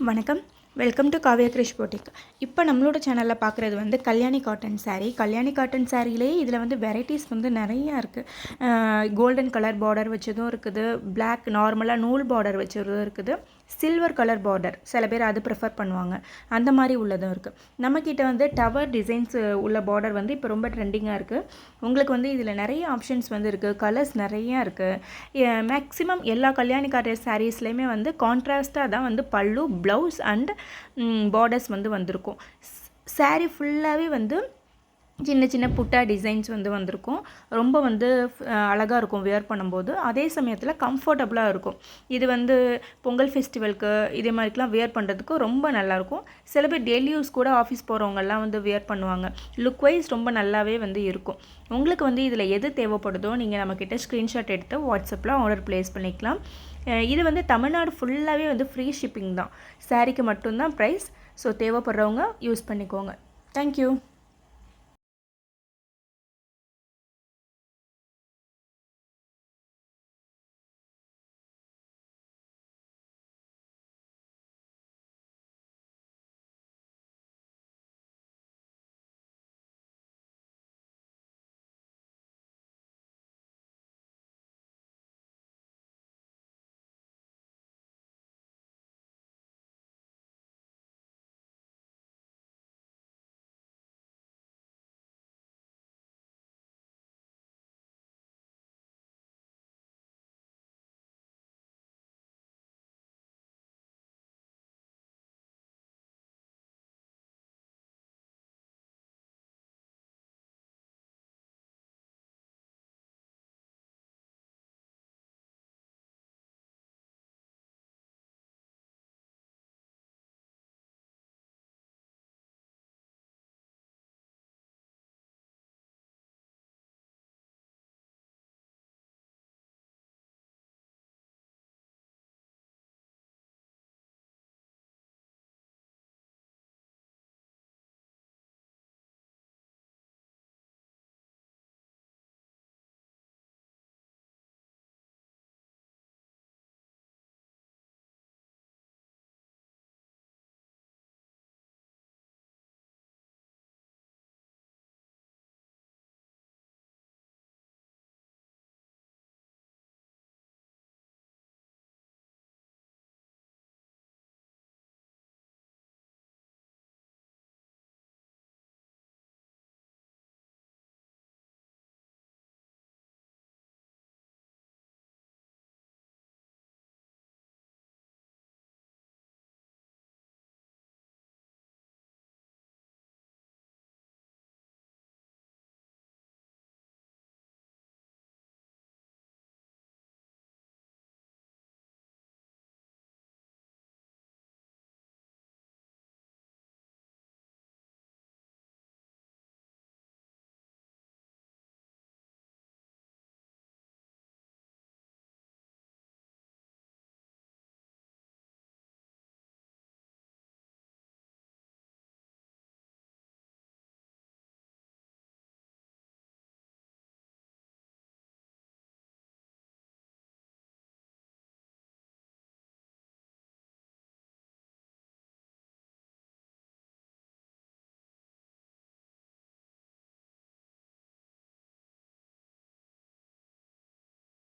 வணக்கம். Welcome to Kavya Girish போட்டிக். இப்போ நம்மளோட சேனலில் பார்க்குறது வந்து கல்யாணி காட்டன் சாரீ. கல்யாணி காட்டன் சாரீலே இதில் வந்து வெரைட்டிஸ் வந்து நிறையா இருக்குது. கோல்டன் கலர் பார்டர் வச்சதும் இருக்குது, பிளாக் நார்மலாக நூல் பார்டர் வச்சதும் இருக்குது, சில்வர் கலர் பார்டர் சில பேர் அது ப்ரிஃபர் பண்ணுவாங்க, அந்த மாதிரி உள்ளதும் இருக்குது. நம்மக்கிட்ட வந்து டவர் டிசைன்ஸ் உள்ள பார்டர் வந்து இப்போ ரொம்ப ட்ரெண்டிங்காக இருக்குது. உங்களுக்கு வந்து இதில் நிறைய ஆப்ஷன்ஸ் வந்து இருக்குது, கலர்ஸ் நிறையா இருக்குது. மேக்ஸிமம் எல்லா கல்யாணி காட்டன் சாரீஸ்லேயுமே வந்து கான்ட்ராஸ்ட்டாக தான் வந்து பல்லு, ப்ளவுஸ் அண்ட் பார்டர்ஸ் வந்து வந்திருக்கும். சாரீ ஃபுல்லாகவே வந்து சின்ன சின்ன புட்டா டிசைன்ஸ் வந்து வந்திருக்கும். ரொம்ப வந்து அழகாக இருக்கும் வியர் பண்ணும்போது, அதே சமயத்தில் கம்ஃபர்டபுளாக இருக்கும். இது வந்து பொங்கல் ஃபெஸ்டிவலுக்கு இதே மாதிரிக்கெலாம் வியர் பண்ணுறதுக்கு ரொம்ப நல்லாயிருக்கும். சில பேர் டெய்லி யூஸ் கூட ஆஃபீஸ் போகிறவங்கெல்லாம் வந்து வியர் பண்ணுவாங்க. லுக் வைஸ் ரொம்ப நல்லாவே வந்து இருக்கும். உங்களுக்கு வந்து இதில் எது தேவைப்படுதோ நீங்கள் நம்மக்கிட்ட ஸ்க்ரீன்ஷாட் எடுத்து வாட்ஸ்அப்பில் ஆர்டர் ப்ளேஸ் பண்ணிக்கலாம். இது வந்து தமிழ்நாடு ஃபுல்லாகவே வந்து ஃப்ரீ ஷிப்பிங் தான். சாரீக்கு மட்டும்தான் ப்ரைஸ். ஸோ தேவைப்படுறவங்க யூஸ் பண்ணிக்கோங்க. தேங்க்யூ.